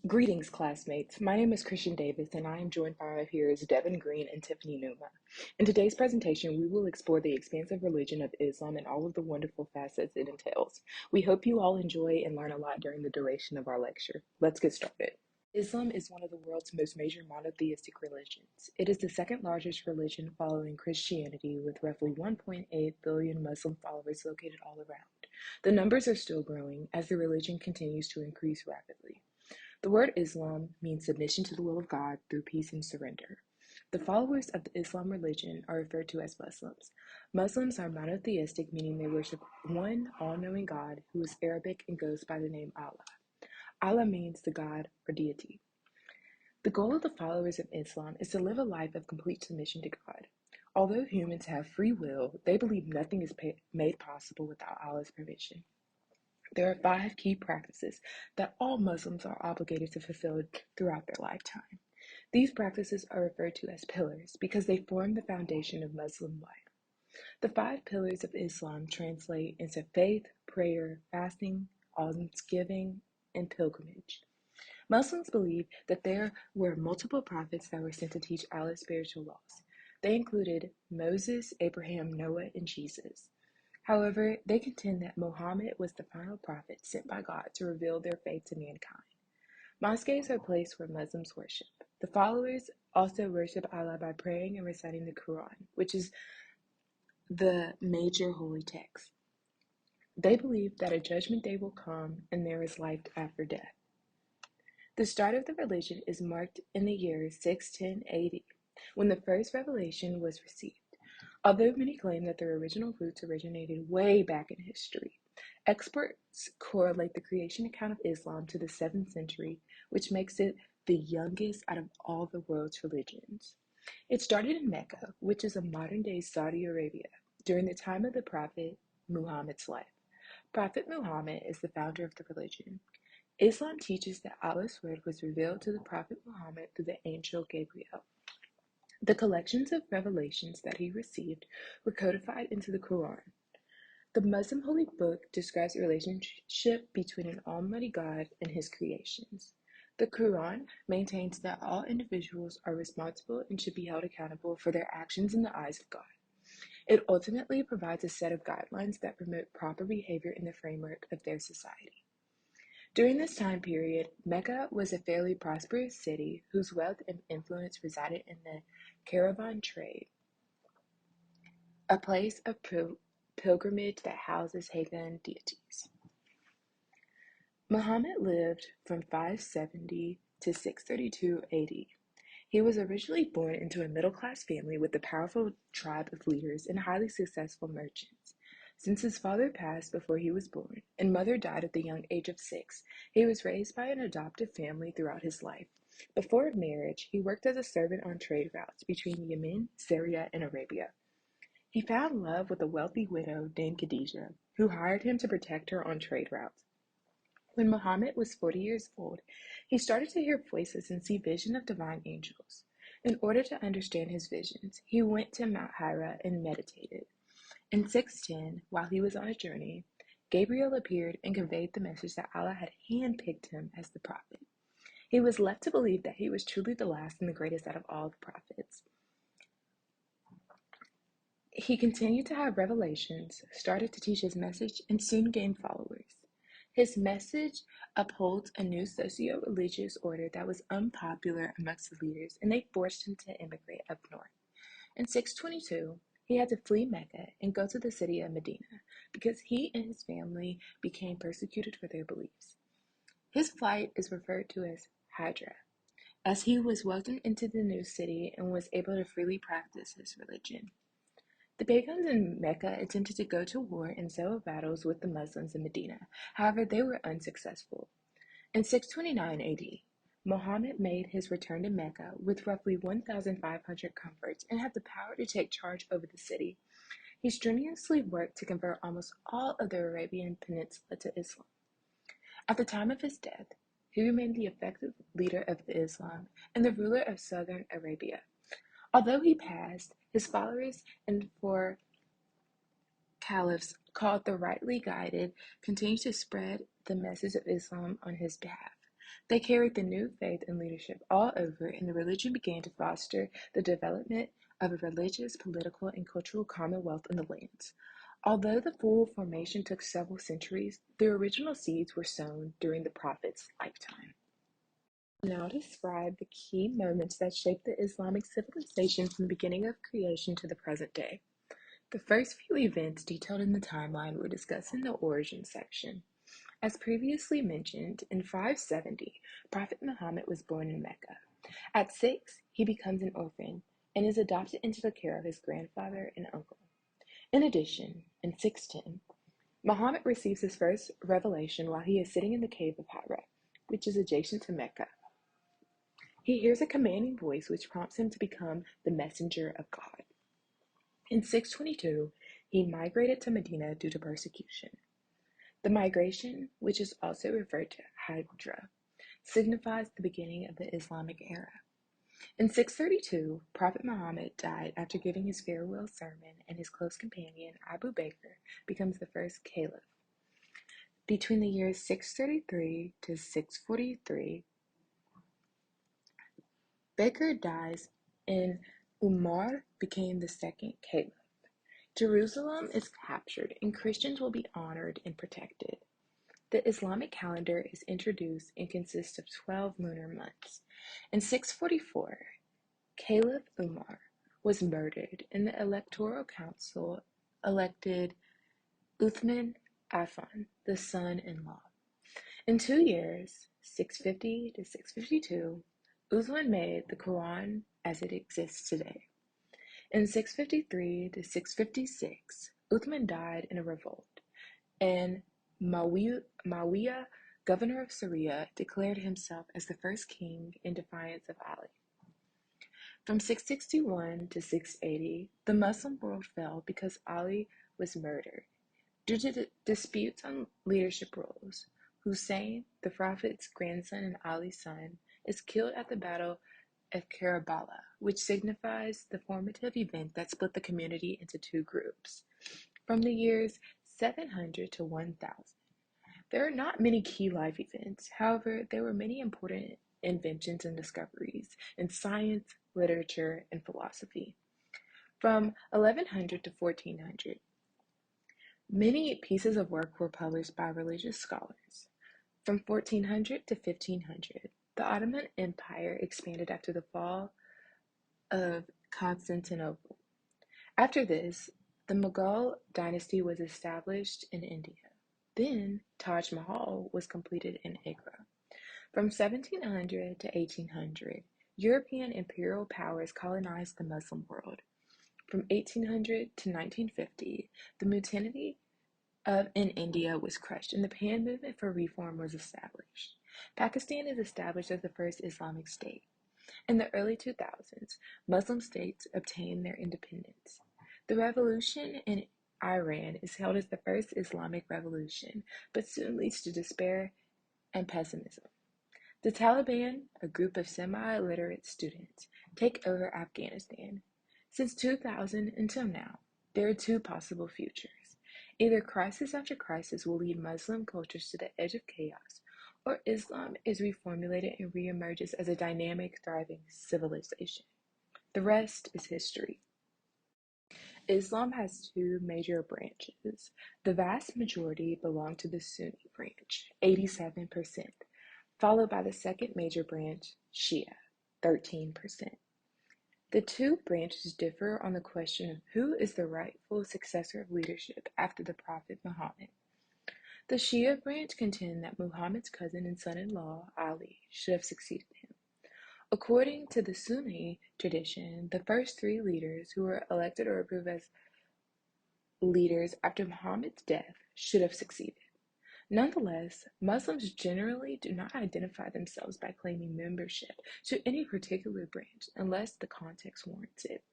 Greetings, classmates. My name is Christian Davis, and I am joined by our peers Devin Green and Tiffany Numa. In today's presentation, we will explore the expansive religion of Islam and all of the wonderful facets it entails. We hope you all enjoy and learn a lot during the duration of our lecture. Let's get started. Islam is one of the world's most major monotheistic religions. It is the second largest religion following Christianity, with roughly 1.8 billion Muslim followers located all around. The numbers are still growing as the religion continues to increase rapidly. The word Islam means submission to the will of God through peace and surrender. The followers of the Islam religion are referred to as Muslims. Muslims are monotheistic, meaning they worship one all-knowing God who is Arabic and goes by the name Allah. Allah means the God or deity. The goal of the followers of Islam is to live a life of complete submission to God. Although humans have free will, they believe nothing is made possible without Allah's permission. There are 5 key practices that all Muslims are obligated to fulfill throughout their lifetime. These practices are referred to as pillars because they form the foundation of Muslim life. The 5 pillars of Islam translate into faith, prayer, fasting, almsgiving, and pilgrimage. Muslims believe that there were multiple prophets that were sent to teach Allah's spiritual laws. They included Moses, Abraham, Noah, and Jesus. However, they contend that Muhammad was the final prophet sent by God to reveal their faith to mankind. Mosques are a place where Muslims worship. The followers also worship Allah by praying and reciting the Quran, which is the major holy text. They believe that a judgment day will come and there is life after death. The start of the religion is marked in the year 610 AD, when the first revelation was received. Although many claim that their original roots originated way back in history, experts correlate the creation account of Islam to the 7th century, which makes it the youngest out of all the world's religions. It started in Mecca, which is a modern-day Saudi Arabia, during the time of the Prophet Muhammad's life. Prophet Muhammad is the founder of the religion. Islam teaches that Allah's word was revealed to the Prophet Muhammad through the angel Gabriel. The collections of revelations that he received were codified into the Quran. The Muslim holy book describes the relationship between an almighty God and his creations. The Quran maintains that all individuals are responsible and should be held accountable for their actions in the eyes of God. It ultimately provides a set of guidelines that promote proper behavior in the framework of their society. During this time period, Mecca was a fairly prosperous city whose wealth and influence resided in the caravan trade, a place of pilgrimage that houses heathen deities. Muhammad lived from 570 to 632 AD. He was originally born into a middle-class family with a powerful tribe of leaders and highly successful merchants. Since his father passed before he was born and mother died at the young age of 6, he was raised by an adoptive family throughout his life. Before marriage, he worked as a servant on trade routes between Yemen, Syria, and Arabia. He found love with a wealthy widow named Khadijah, who hired him to protect her on trade routes. When Muhammad was 40 years old, he started to hear voices and see visions of divine angels. In order to understand his visions, he went to Mount Hira and meditated. In 610, while he was on a journey, Gabriel appeared and conveyed the message that Allah had handpicked him as the prophet. He was left to believe that he was truly the last and the greatest out of all the prophets. He continued to have revelations, started to teach his message, and soon gained followers. His message upholds a new socio-religious order that was unpopular amongst the leaders, and they forced him to immigrate up north. In 622, he had to flee Mecca and go to the city of Medina because he and his family became persecuted for their beliefs. His flight is referred to as Hijrah, as he was welcomed into the new city and was able to freely practice his religion. The pagans in Mecca attempted to go to war in several battles with the Muslims in Medina. However, they were unsuccessful. In 629 AD, Muhammad made his return to Mecca with roughly 1,500 converts and had the power to take charge over the city. He strenuously worked to convert almost all of the Arabian Peninsula to Islam. At the time of his death, he remained the effective leader of Islam and the ruler of southern Arabia. Although he passed, his followers and 4 caliphs, called the rightly guided, continued to spread the message of Islam on his behalf. They carried the new faith and leadership all over, and the religion began to foster the development of a religious, political, and cultural commonwealth in the land. Although the full formation took several centuries, the original seeds were sown during the prophet's lifetime. Now describe the key moments that shaped the Islamic civilization from the beginning of creation to the present day. The first few events detailed in the timeline were discussed in the origin section. As previously mentioned, in 570, Prophet Muhammad was born in Mecca. At 6, he becomes an orphan and is adopted into the care of his grandfather and uncle. In addition, in 610, Muhammad receives his first revelation while he is sitting in the cave of Hira, which is adjacent to Mecca. He hears a commanding voice which prompts him to become the messenger of God. In 622, he migrated to Medina due to persecution. The migration, which is also referred to Hijra, signifies the beginning of the Islamic era. In 632, Prophet Muhammad died after giving his farewell sermon, and his close companion Abu Bakr becomes the first caliph. Between the years 633 to 643, Bakr dies and Umar became the second caliph. Jerusalem is captured and Christians will be honored and protected. The Islamic calendar is introduced and consists of 12 lunar months. In 644, Caliph Umar was murdered and the electoral council elected Uthman Affan, the son-in-law. In 2 years, 650 to 652, Uthman made the Quran as it exists today. In 653 to 656, Uthman died in a revolt, and Muawiyah, governor of Syria, declared himself as the first king in defiance of Ali. From 661 to 680, the Muslim world fell because Ali was murdered. Due to disputes on leadership roles, Hussein, the Prophet's grandson and Ali's son, is killed at the Battle of Karbala, which signifies the formative event that split the community into two groups. From the years 700 to 1000, there are not many key life events. However, there were many important inventions and discoveries in science, literature, and philosophy. From 1100 to 1400, many pieces of work were published by religious scholars. From 1400 to 1500, the Ottoman Empire expanded after the fall of Constantinople. After this, the Mughal dynasty was established in India. Then Taj Mahal was completed in Agra. From 1700 to 1800, European imperial powers colonized the Muslim world. From 1800 to 1950, the mutiny in India was crushed and the Pan movement for reform was established. Pakistan is established as the first Islamic state. In the early 2000s, Muslim states obtained their independence. The revolution in Iran is hailed as the first Islamic revolution, but soon leads to despair and pessimism. The Taliban, a group of semi-literate students, take over Afghanistan. Since 2000 until now, there are two possible futures. Either crisis after crisis will lead Muslim cultures to the edge of chaos, or Islam is reformulated and reemerges as a dynamic, thriving civilization. The rest is history. Islam has two major branches. The vast majority belong to the Sunni branch, 87%, followed by the second major branch, Shia, 13%. The two branches differ on the question of who is the rightful successor of leadership after the Prophet Muhammad. The Shia branch contend that Muhammad's cousin and son-in-law, Ali, should have succeeded him. According to the Sunni tradition, the first three leaders who were elected or approved as leaders after Muhammad's death should have succeeded. Nonetheless, Muslims generally do not identify themselves by claiming membership to any particular branch unless the context warrants it.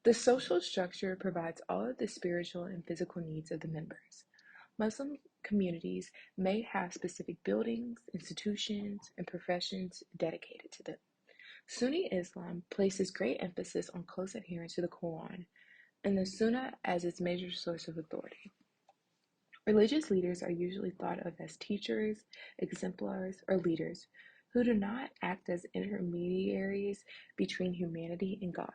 The social structure provides all of the spiritual and physical needs of the members. Muslim communities may have specific buildings, institutions, and professions dedicated to them. Sunni Islam places great emphasis on close adherence to the Quran and the Sunnah as its major source of authority. Religious leaders are usually thought of as teachers, exemplars, or leaders who do not act as intermediaries between humanity and God.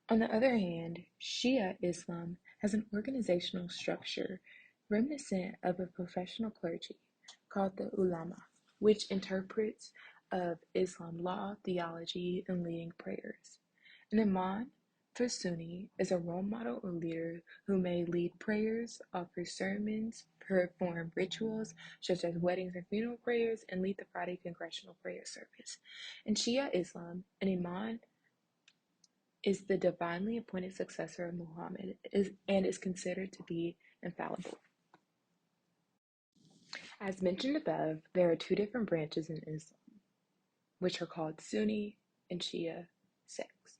On the other hand, Shia Islam has an organizational structure reminiscent of a professional clergy called the ulama, which interprets of Islam law, theology, and leading prayers. An imam for Sunni is a role model or leader who may lead prayers, offer sermons, perform rituals such as weddings and funeral prayers, and lead the Friday congressional prayer service. In Shia Islam, an imam is the divinely appointed successor of Muhammad and is considered to be infallible. As mentioned above, there are two different branches in Islam, which are called Sunni and Shia sects.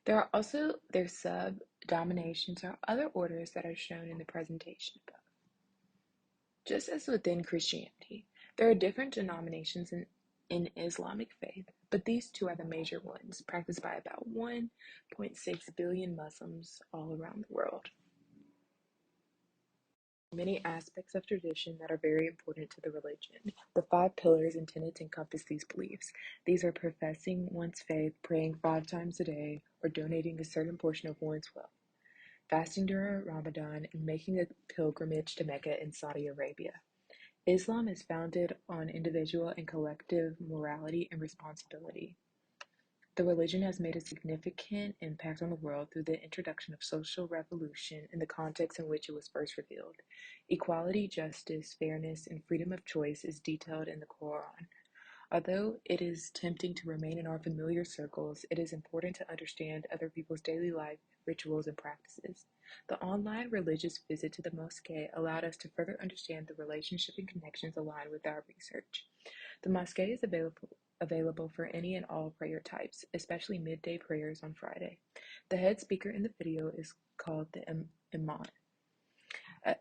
There are also their sub-dominations or other orders that are shown in the presentation above. Just as within Christianity, there are different denominations in Islamic faith, but these two are the major ones, practiced by about 1.6 billion Muslims all around the world. Many aspects of tradition that are very important to the religion. The 5 pillars and tenets encompass these beliefs. These are professing one's faith, praying 5 times a day, or donating a certain portion of one's wealth, fasting during Ramadan, and making a pilgrimage to Mecca in Saudi Arabia. Islam is founded on individual and collective morality and responsibility. The religion has made a significant impact on the world through the introduction of social revolution in the context in which it was first revealed. Equality, justice, fairness, and freedom of choice is detailed in the Quran. Although it is tempting to remain in our familiar circles, it is important to understand other people's daily life, rituals, and practices. The online religious visit to the mosque allowed us to further understand the relationship and connections aligned with our research. The mosque is available for any and all prayer types, especially midday prayers on Friday. The head speaker in the video is called the Imam.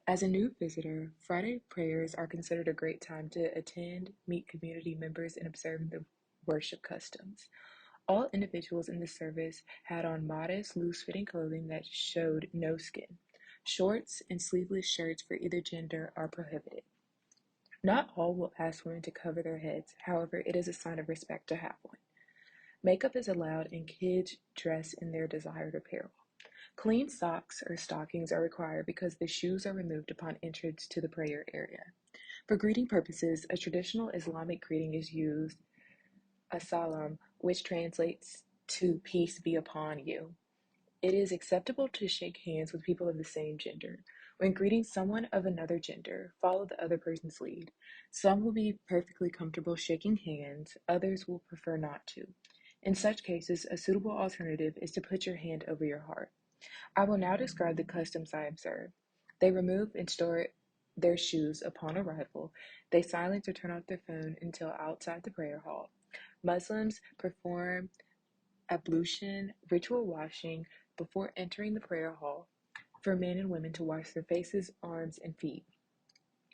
As a new visitor, Friday prayers are considered a great time to attend, meet community members, and observe the worship customs. All individuals in the service had on modest, loose-fitting clothing that showed no skin. Shorts and sleeveless shirts for either gender are prohibited. Not all will ask women to cover their heads, however, it is a sign of respect to have one. Makeup is allowed and kids dress in their desired apparel. Clean socks or stockings are required because the shoes are removed upon entrance to the prayer area. For greeting purposes, a traditional Islamic greeting is used, as-salam, which translates to peace be upon you. It is acceptable to shake hands with people of the same gender. When greeting someone of another gender, follow the other person's lead. Some will be perfectly comfortable shaking hands, others will prefer not to. In such cases, a suitable alternative is to put your hand over your heart. I will now describe the customs I observed. They remove and store their shoes upon arrival. They silence or turn off their phone until outside the prayer hall. Muslims perform ablution, ritual washing, before entering the prayer hall for men and women to wash their faces, arms, and feet.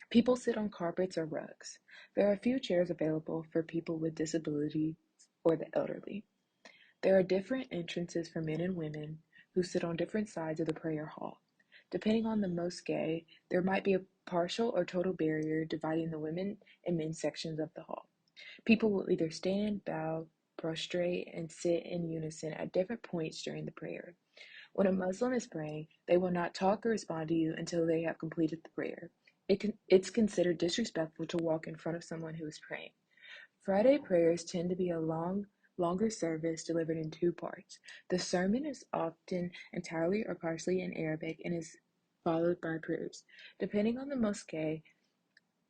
People sit on carpets or rugs. There are few chairs available for people with disabilities or the elderly. There are different entrances for men and women who sit on different sides of the prayer hall. Depending on the mosque, there might be a partial or total barrier dividing the women and men sections of the hall. People will either stand, bow, prostrate, and sit in unison at different points during the prayer. When a Muslim is praying, they will not talk or respond to you until they have completed the prayer. It's considered disrespectful to walk in front of someone who is praying. Friday prayers tend to be a longer service delivered in 2 parts. The sermon is often entirely or partially in Arabic and is followed by proofs. Depending on the mosque,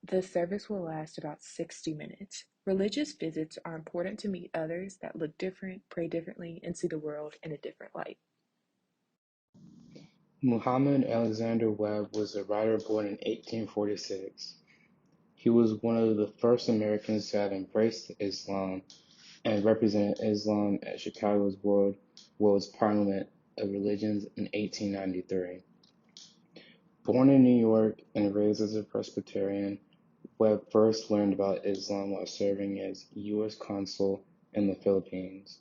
the service will last about 60 minutes. Religious visits are important to meet others that look different, pray differently, and see the world in a different light. Muhammad Alexander Webb was a writer born in 1846. He was one of the first Americans to have embraced Islam and represented Islam at Chicago's World's Parliament of Religions in 1893. Born in New York and raised as a Presbyterian, Webb first learned about Islam while serving as U.S. Consul in the Philippines.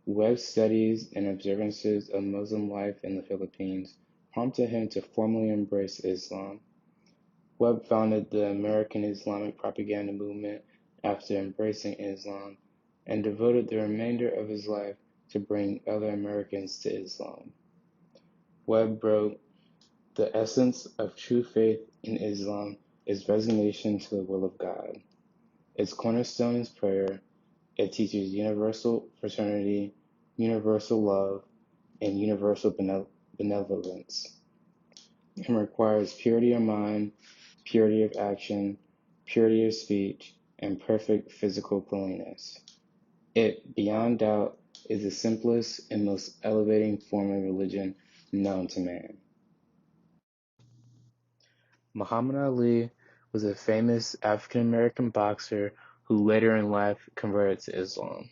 Webb's studies and observances of Muslim life in the Philippines prompted him to formally embrace Islam. Webb founded the American Islamic propaganda movement after embracing Islam and devoted the remainder of his life to bring other Americans to Islam. Webb wrote, "The essence of true faith in Islam is resignation to the will of God. Its cornerstone is prayer. It teaches universal fraternity, universal love, and universal benevolence, and requires purity of mind, purity of action, purity of speech, and perfect physical cleanliness. It, beyond doubt, is the simplest and most elevating form of religion known to man." Muhammad Ali was a famous African American boxer who later in life converted to Islam.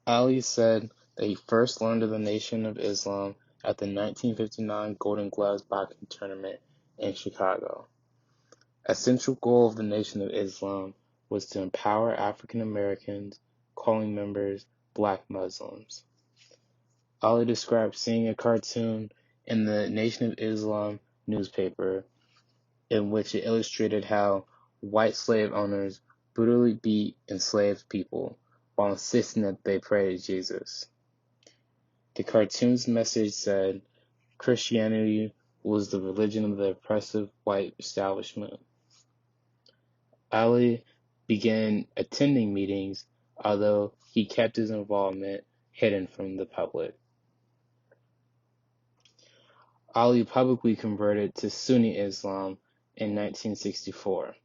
Ali said that he first learned of the Nation of Islam at the 1959 Golden Gloves boxing tournament in Chicago. A central goal of the Nation of Islam was to empower African Americans, calling members Black Muslims. Ali described seeing a cartoon in the Nation of Islam newspaper in which it illustrated how white slave owners brutally beat enslaved people while insisting that they pray to Jesus. The cartoon's message said Christianity was the religion of the oppressive white establishment. Ali began attending meetings, although he kept his involvement hidden from the public. Ali publicly converted to Sunni Islam in 1964.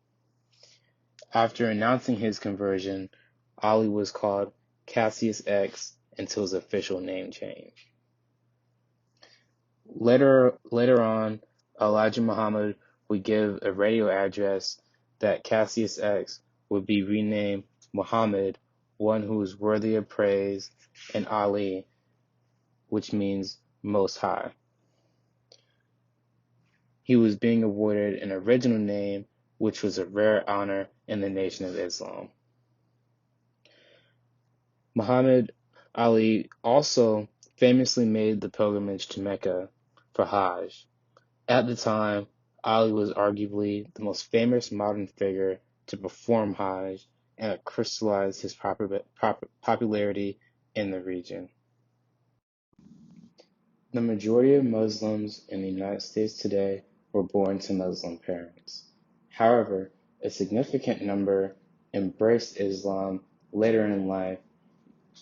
After announcing his conversion, Ali was called Cassius X until his official name change. Later on, Elijah Muhammad would give a radio address that Cassius X would be renamed Muhammad, one who is worthy of praise, and Ali, which means Most High. He was being awarded an original name, which was a rare honor in the Nation of Islam. Muhammad Ali also famously made the pilgrimage to Mecca for Hajj. At the time, Ali was arguably the most famous modern figure to perform Hajj, and it crystallized his popularity in the region. The majority of Muslims in the United States today were born to Muslim parents. However, a significant number embraced Islam later in life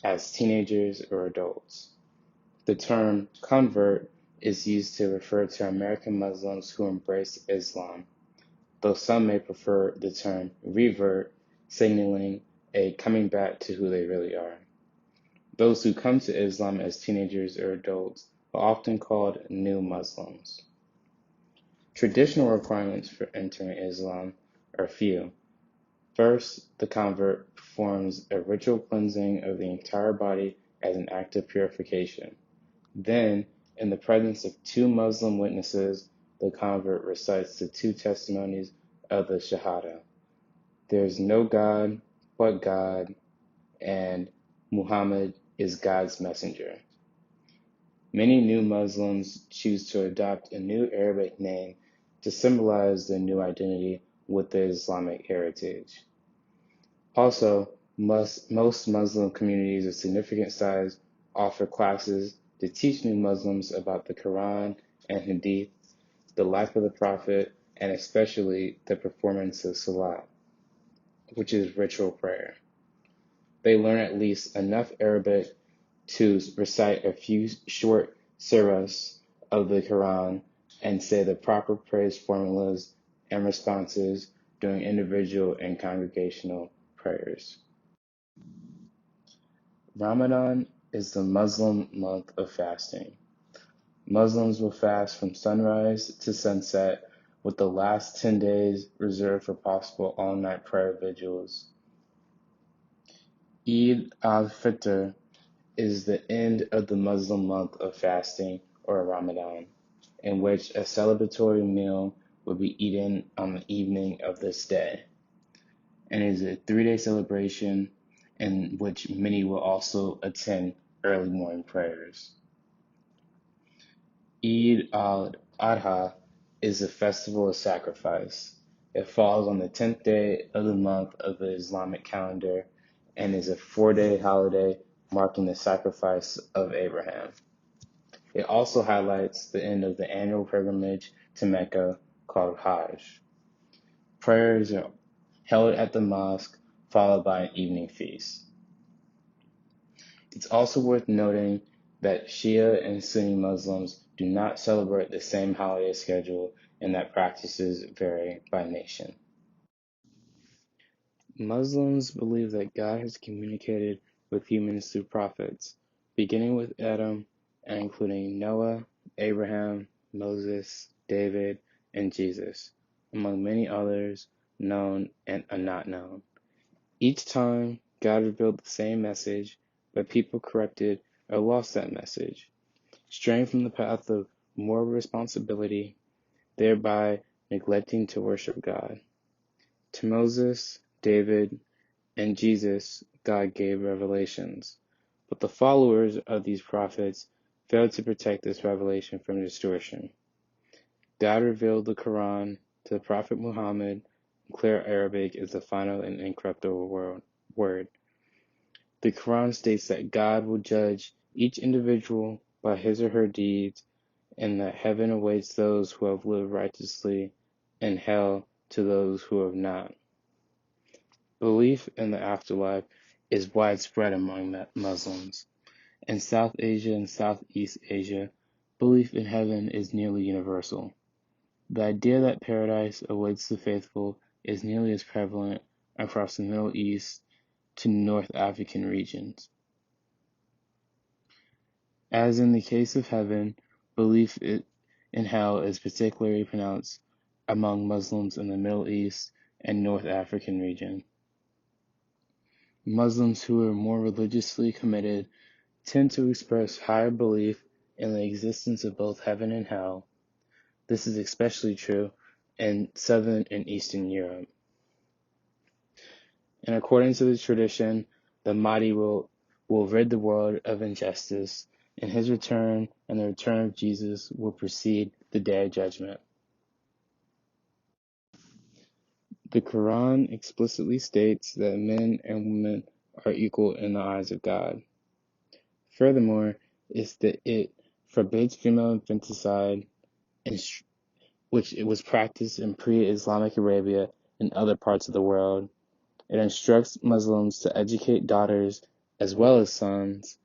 as teenagers or adults. The term convert is used to refer to American Muslims who embrace Islam, though some may prefer the term revert, signaling a coming back to who they really are. Those who come to Islam as teenagers or adults are often called new Muslims. Traditional requirements for entering Islam are few. First, the convert performs a ritual cleansing of the entire body as an act of purification. Then, in the presence of two Muslim witnesses, the convert recites the two testimonies of the Shahada. There is no God but God, and Muhammad is God's messenger. Many new Muslims choose to adopt a new Arabic name to symbolize their new identity with their Islamic heritage. Also, most Muslim communities of significant size offer classes to teach new Muslims about the Quran and Hadith, the life of the Prophet, and especially the performance of Salat, which is ritual prayer. They learn at least enough Arabic to recite a few short surahs of the Quran and say the proper praise formulas and responses during individual and congregational prayers. Ramadan is the Muslim month of fasting. Muslims will fast from sunrise to sunset, with the last 10 days reserved for possible all-night prayer vigils. Eid al-Fitr is the end of the Muslim month of fasting, or Ramadan, in which a celebratory meal will be eaten on the evening of this day, and is a 3-day celebration in which many will also attend early morning prayers. Eid al-Adha is the festival of sacrifice. It falls on the 10th day of the month of the Islamic calendar and is a 4-day holiday marking the sacrifice of Abraham. It also highlights the end of the annual pilgrimage to Mecca called Hajj. Prayers are held at the mosque, followed by an evening feast. It's also worth noting that Shia and Sunni Muslims do not celebrate the same holiday schedule and that practices vary by nation. Muslims believe that God has communicated with humans through prophets, beginning with Adam and including Noah, Abraham, Moses, David, and Jesus, among many others known and not known. Each time, God revealed the same message, but people corrupted or lost that message, straying from the path of moral responsibility, thereby neglecting to worship God. To Moses, David, and Jesus, God gave revelations, but the followers of these prophets failed to protect this revelation from distortion. God revealed the Quran to the Prophet Muhammad in clear Arabic as the final and incorruptible word. The Quran states that God will judge each individual by his or her deeds, and that heaven awaits those who have lived righteously, and hell to those who have not. Belief in the afterlife is widespread among Muslims. In South Asia and Southeast Asia, belief in heaven is nearly universal. The idea that paradise awaits the faithful is nearly as prevalent across the Middle East to North African regions. As in the case of heaven, belief in hell is particularly pronounced among Muslims in the Middle East and North African region. Muslims who are more religiously committed tend to express higher belief in the existence of both heaven and hell. This is especially true in Southern and Eastern Europe. And according to the tradition, the Mahdi will rid the world of injustice, and his return and the return of Jesus will precede the Day of Judgment. The Quran explicitly states that men and women are equal in the eyes of God. Furthermore, it forbids female infanticide, which it was practiced in pre-Islamic Arabia and other parts of the world. It instructs Muslims to educate daughters as well as sons,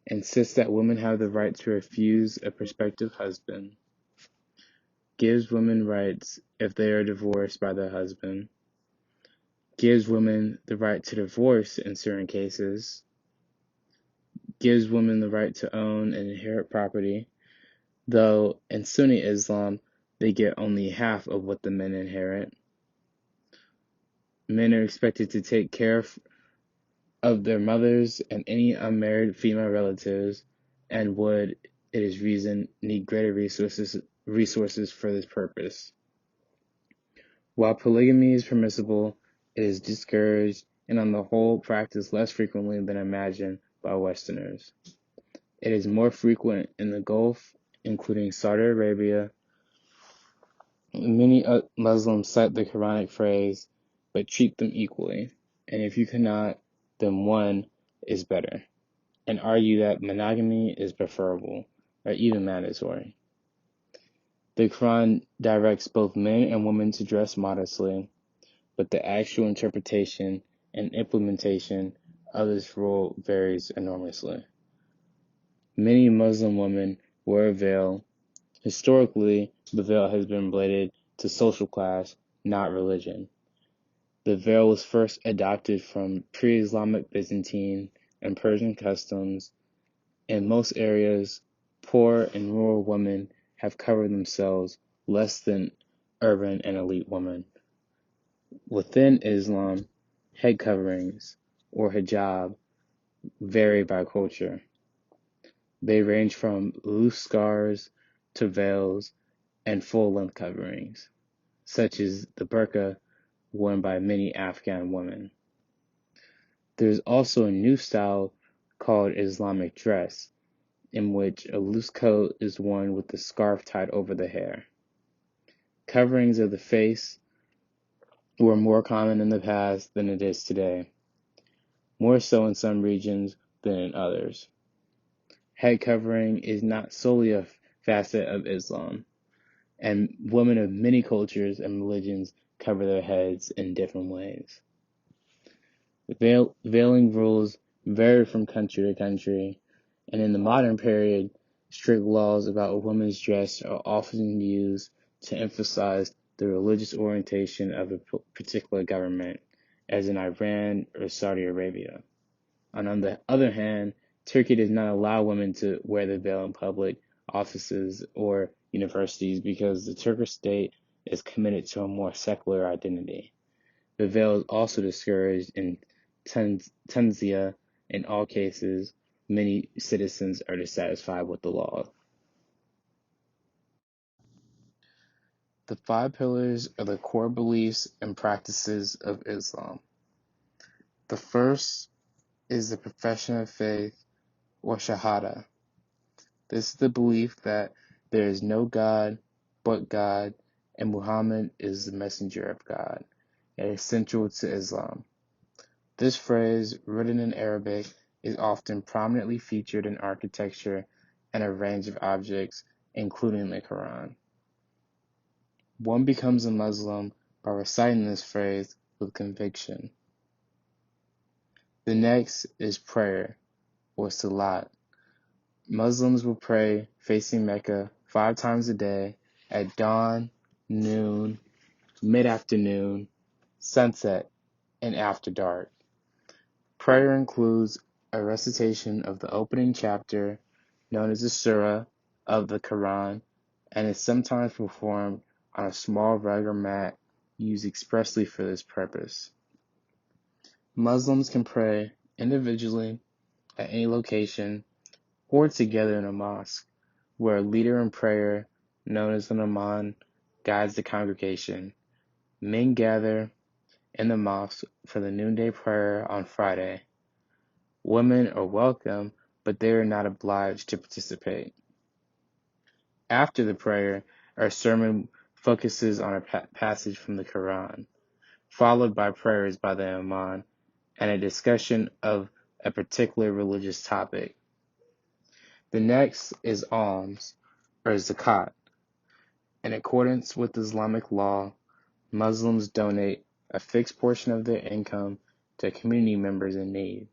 insists that women have the right to refuse a prospective husband, gives women rights if they are divorced by their husband, gives women the right to divorce in certain cases, gives women the right to own and inherit property, though in Sunni Islam they get only half of what the men inherit. Men are expected to take care of their mothers and any unmarried female relatives, and would, it is reasoned, need greater resources for this purpose. While polygamy is permissible, it is discouraged and on the whole practiced less frequently than imagined by Westerners. It is more frequent in the Gulf, including Saudi Arabia. Many Muslims cite the Quranic phrase, but treat them equally, and if you cannot, then one is better, and argue that monogamy is preferable, or even mandatory. The Quran directs both men and women to dress modestly, but the actual interpretation and implementation of this rule varies enormously. Many Muslim women wear a veil. Historically, the veil has been related to social class, not religion. The veil was first adopted from pre-Islamic Byzantine and Persian customs. In most areas, poor and rural women have covered themselves less than urban and elite women. Within Islam, head coverings, or hijab, vary by culture. They range from loose scarves to veils and full-length coverings, such as the burqa worn by many Afghan women. There is also a new style called Islamic dress, in which a loose coat is worn with the scarf tied over the hair. Coverings of the face were more common in the past than it is today, more so in some regions than in others. Head covering is not solely a facet of Islam, and women of many cultures and religions cover their heads in different ways. Veiling rules vary from country to country, and in the modern period, strict laws about a woman's dress are often used to emphasize the religious orientation of a particular government, as in Iran or Saudi Arabia. And on the other hand, Turkey does not allow women to wear the veil in public offices or universities because the Turkish state is committed to a more secular identity. The veil is also discouraged in Tunisia. In all cases, many citizens are dissatisfied with the law. The five pillars are the core beliefs and practices of Islam. The first is the profession of faith, or Shahada. This is the belief that there is no God but God and Muhammad is the messenger of God, and is central to Islam. This phrase, written in Arabic, is often prominently featured in architecture and a range of objects, including the Quran. One becomes a Muslim by reciting this phrase with conviction. The next is prayer, or salat. Muslims will pray facing Mecca 5 times a day at dawn, noon, mid-afternoon, sunset, and after dark. Prayer includes a recitation of the opening chapter, known as the Surah, of the Quran, and is sometimes performed on a small rug or mat used expressly for this purpose. Muslims can pray individually at any location or together in a mosque, where a leader in prayer, known as an imam, guides the congregation. Men gather in the mosque for the noonday prayer on Friday. Women are welcome, but they are not obliged to participate. After the prayer, our sermon focuses on a passage from the Quran, followed by prayers by the imam and a discussion of a particular religious topic. The next is alms, or zakat. In accordance with Islamic law, Muslims donate a fixed portion of their income to community members in need.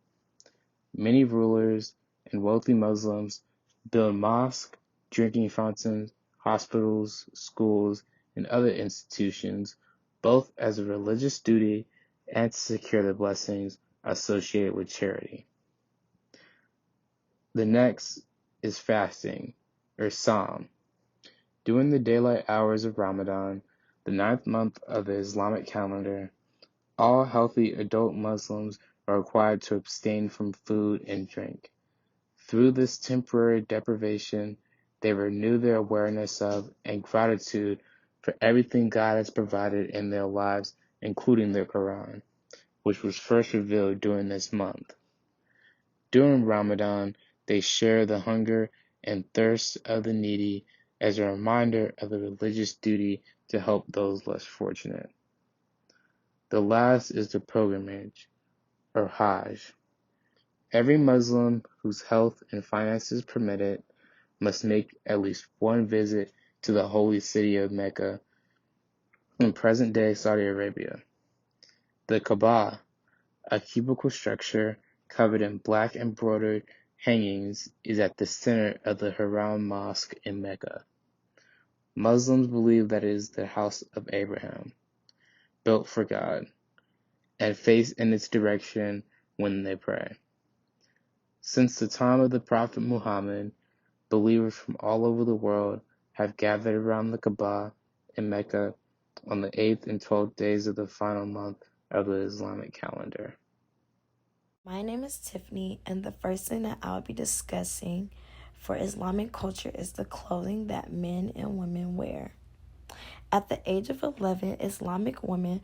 Many rulers and wealthy Muslims build mosques, drinking fountains, hospitals, schools, and other institutions, both as a religious duty and to secure the blessings associated with charity. The next is fasting, or Psalm. During the daylight hours of Ramadan, the 9th month of the Islamic calendar, all healthy adult Muslims are required to abstain from food and drink. Through this temporary deprivation, they renew their awareness of and gratitude for everything God has provided in their lives, including the Quran, which was first revealed during this month. During Ramadan, they share the hunger and thirst of the needy as a reminder of the religious duty to help those less fortunate. The last is the pilgrimage, or Hajj. Every Muslim whose health and finances permit it must make at least one visit to the holy city of Mecca in present-day Saudi Arabia. The Kaaba, a cubical structure covered in black embroidered hangings, is at the center of the Haram Mosque in Mecca. Muslims believe that it is the house of Abraham, built for God, and face in its direction when they pray. Since the time of the Prophet Muhammad, believers from all over the world have gathered around the Kaaba in Mecca on the 8th and 12th days of the final month of the Islamic calendar. My name is Tiffany, and the first thing that I'll be discussing for Islamic culture is the clothing that men and women wear. At the age of 11, Islamic women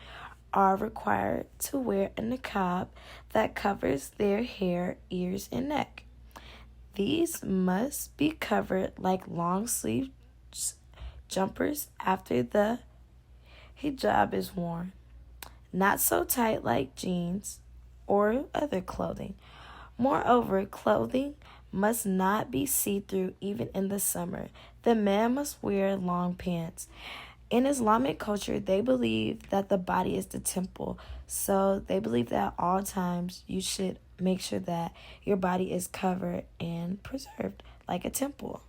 are required to wear a niqab that covers their hair, ears, and neck. These must be covered like long sleeve jumpers after the hijab is worn, not so tight like jeans or other clothing. Moreover, clothing must not be see-through even in the summer. The man must wear long pants. In Islamic culture, they believe that the body is the temple. So they believe that at all times you should make sure that your body is covered and preserved like a temple.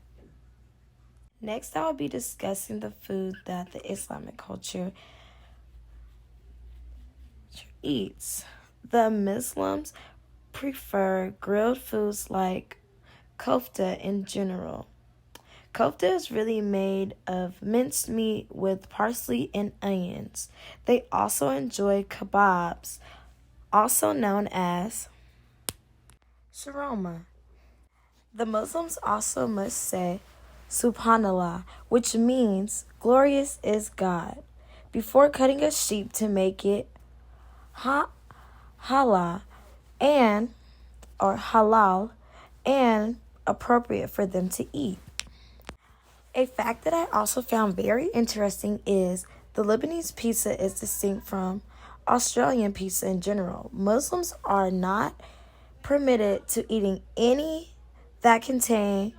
Next, I will be discussing the food that the Islamic culture eats. The Muslims prefer grilled foods like kofta in general. Kofta is really made of minced meat with parsley and onions. They also enjoy kebabs, also known as shawarma. The Muslims also must say Subhanallah, which means glorious is God, before cutting a sheep to make it halal and or halal and appropriate for them to eat. A fact that I also found very interesting is the Lebanese pizza is distinct from Australian pizza in general. Muslims are not permitted to eating any that contain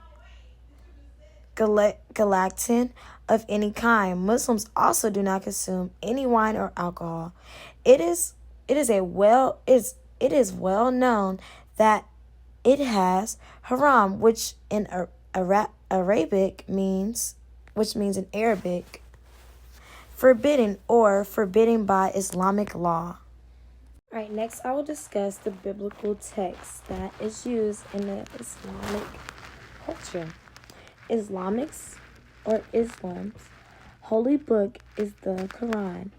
galactin of any kind. Muslims also do not consume any wine or alcohol. It is well known that it has haram, which in Arabic means in Arabic forbidden or forbidden by Islamic law. All right, next I will discuss the biblical text that is used in the Islamic culture. Islam's holy book is the Quran,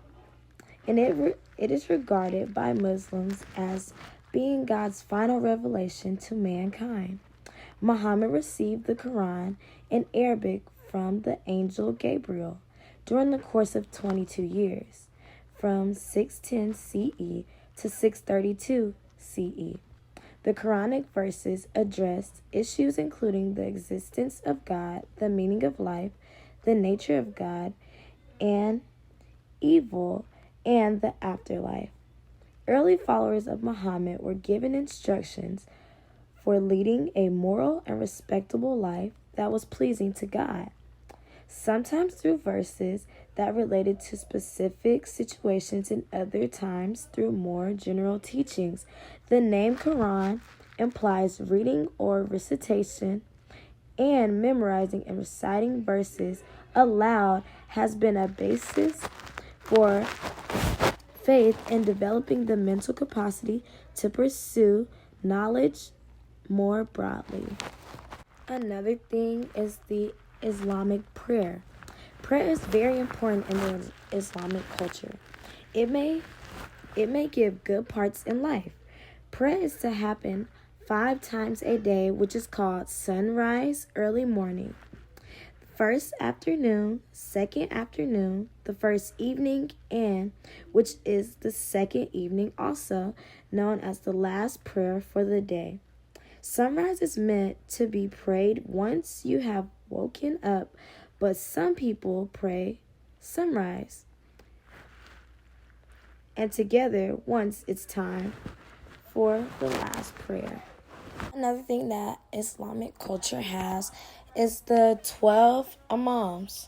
and it is regarded by Muslims as being God's final revelation to mankind. Muhammad received the Quran in Arabic from the angel Gabriel during the course of 22 years, from 610 CE to 632 CE. The Quranic verses addressed issues including the existence of God, the meaning of life, the nature of God, and evil, and the afterlife. Early followers of Muhammad were given instructions for leading a moral and respectable life that was pleasing to God, sometimes through verses that related to specific situations and other times through more general teachings. The name Quran implies reading or recitation, and memorizing and reciting verses aloud has been a basis for faith in developing the mental capacity to pursue knowledge more broadly. Another thing is the Islamic prayer. Prayer is very important in the Islamic culture. It may give good parts in life. Prayer is to happen 5 times a day, which is called sunrise, early morning, first afternoon, second afternoon, the first evening, and which is the second evening, also known as the last prayer for the day. Sunrise is meant to be prayed once you have woken up, but some people pray sunrise and together once it's time for the last prayer. Another thing that Islamic culture has is the 12 Imams,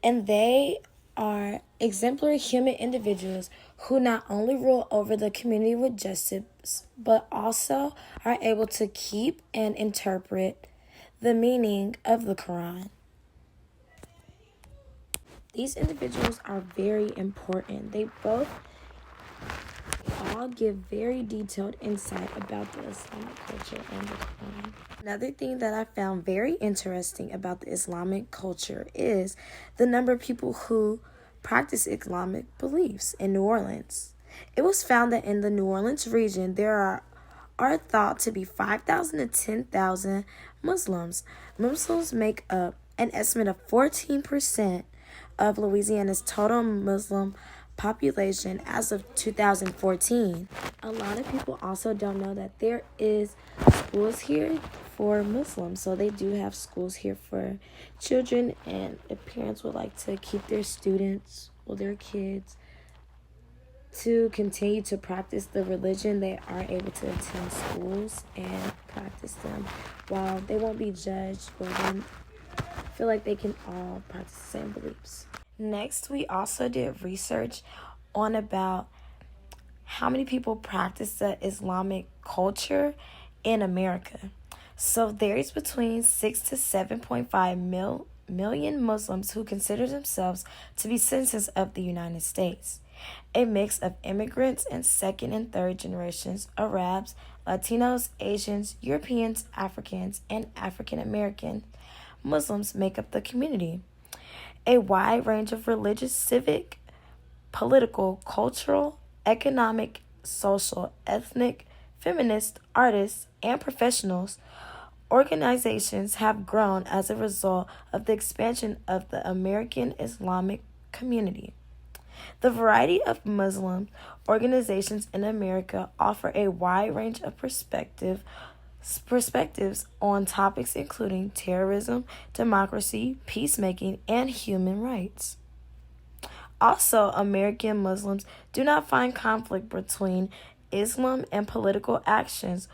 and they are exemplary human individuals who not only rule over the community with justice, but also are able to keep and interpret the meaning of the Quran. These individuals are very important. They all give very detailed insight about the Islamic culture and the Quran. Another thing that I found very interesting about the Islamic culture is the number of people who practice Islamic beliefs in New Orleans. It was found that in the New Orleans region, there are thought to be 5,000 to 10,000 Muslims. Muslims make up an estimate of 14% of Louisiana's total Muslim population as of 2014. A lot of people also don't know that there is schools here for Muslims. So they do have schools here for children, and if parents would like to keep their students enable their kids to continue to practice the religion. They are able to attend schools and practice them, while they won't be judged or they feel like they can all practice the same beliefs. Next, we also did research on about how many people practice the Islamic culture in America. So there is between 6 to 7.5 million Muslims who consider themselves to be citizens of the United States. A mix of immigrants and second and third generations, Arabs, Latinos, Asians, Europeans, Africans, and African American Muslims make up the community. A wide range of religious, civic, political, cultural, economic, social, ethnic, feminist, artists, and professionals organizations have grown as a result of the expansion of the American Islamic community. The variety of Muslim organizations in America offer a wide range of perspectives on topics including terrorism, democracy, peacemaking, and human rights. Also, American Muslims do not find conflict between Islam and political actions,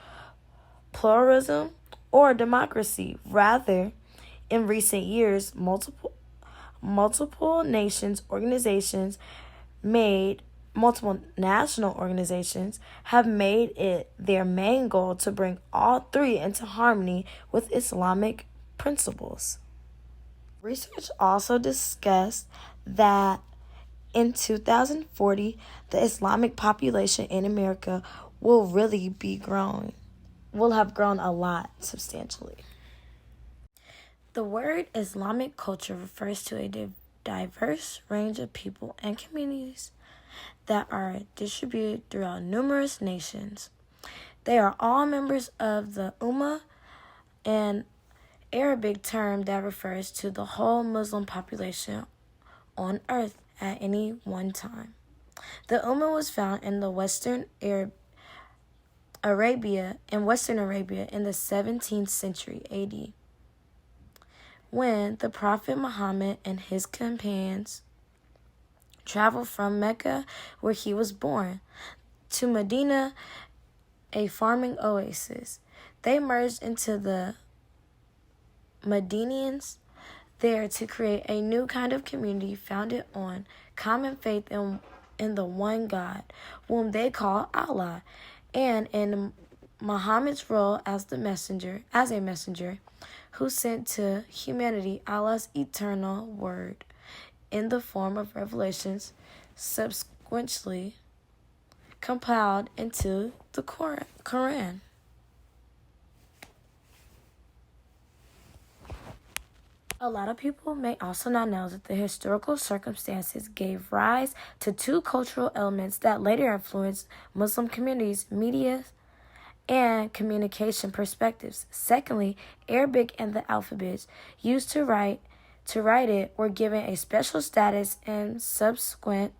pluralism, or democracy. Rather, in recent years, multiple national organizations have made it their main goal to bring all three into harmony with Islamic principles. Research also discussed that in 2040, the Islamic population in America will have grown a lot substantially. The word Islamic culture refers to a diverse range of people and communities that are distributed throughout numerous nations. They are all members of the Ummah, an Arabic term that refers to the whole Muslim population on earth at any one time. The Ummah was found in Western Arabia in the 17th century AD, when the Prophet Muhammad and his companions traveled from Mecca, where he was born, to Medina, a farming oasis. They merged into the Medinians there to create a new kind of community founded on common faith in the one God, whom they call Allah, and in Muhammad's role as a messenger, who sent to humanity Allah's eternal word in the form of revelations, subsequently compiled into the Quran. A lot of people may also not know that the historical circumstances gave rise to two cultural elements that later influenced Muslim communities, media, and communication perspectives. Secondly, Arabic and the alphabets used to write it were given a special status in subsequent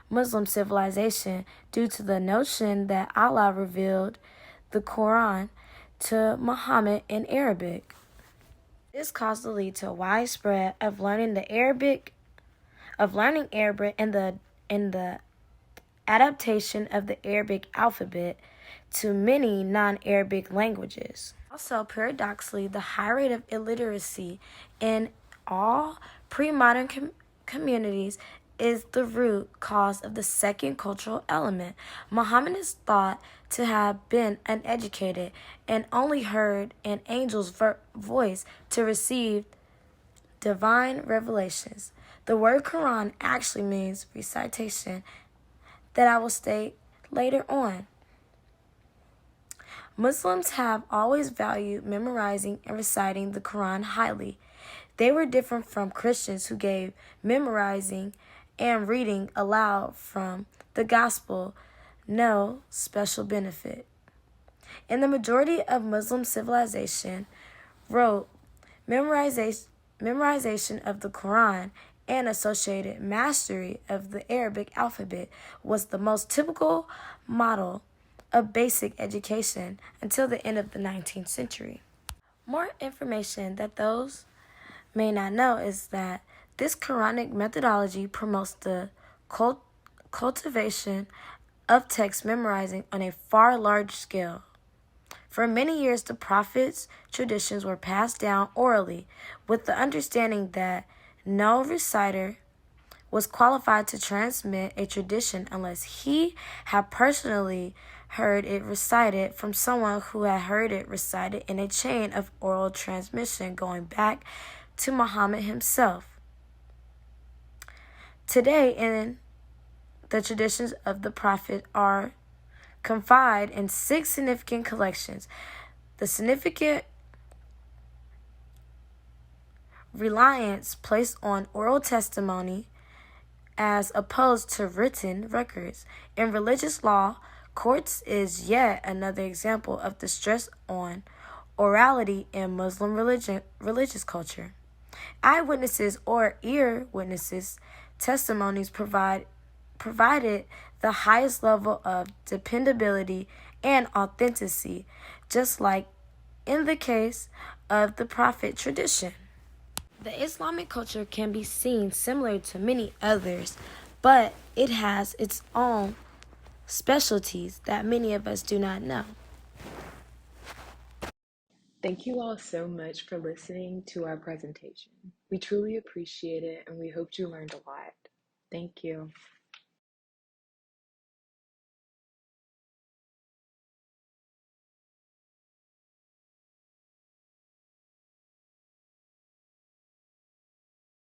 Muslim civilization due to the notion that Allah revealed the Quran to Muhammad in Arabic. This caused the lead to a widespread of learning Arabic and the adaptation of the Arabic alphabet to many non-Arabic languages. Also, paradoxically, the high rate of illiteracy in all pre-modern communities is the root cause of the second cultural element. Muhammad is thought to have been uneducated and only heard an angel's voice to receive divine revelations. The word Quran actually means recitation, that I will state later on. Muslims have always valued memorizing and reciting the Quran highly. They were different from Christians who gave memorizing and reading aloud from the gospel no special benefit. In the majority of Muslim civilization, memorization of the Quran and associated mastery of the Arabic alphabet was the most typical model of basic education until the end of the 19th century. More information that those may not know is that This Quranic methodology promotes the cultivation of text memorizing on a far large scale. For many years, the Prophet's traditions were passed down orally, with the understanding that no reciter was qualified to transmit a tradition unless he had personally heard it recited from someone who had heard it recited in a chain of oral transmission going back to Muhammad himself. Today, in the traditions of the Prophet are confided in 6 significant collections. The significant reliance placed on oral testimony as opposed to written records. In religious law, courts is yet another example of the stress on orality in Muslim religious culture. Eyewitnesses or ear witnesses testimonies provided the highest level of dependability and authenticity, just like in the case of the Prophet tradition. The Islamic culture can be seen similar to many others, but it has its own specialties that many of us do not know. Thank you all so much for listening to our presentation. We truly appreciate it and we hope you learned a lot. Thank you.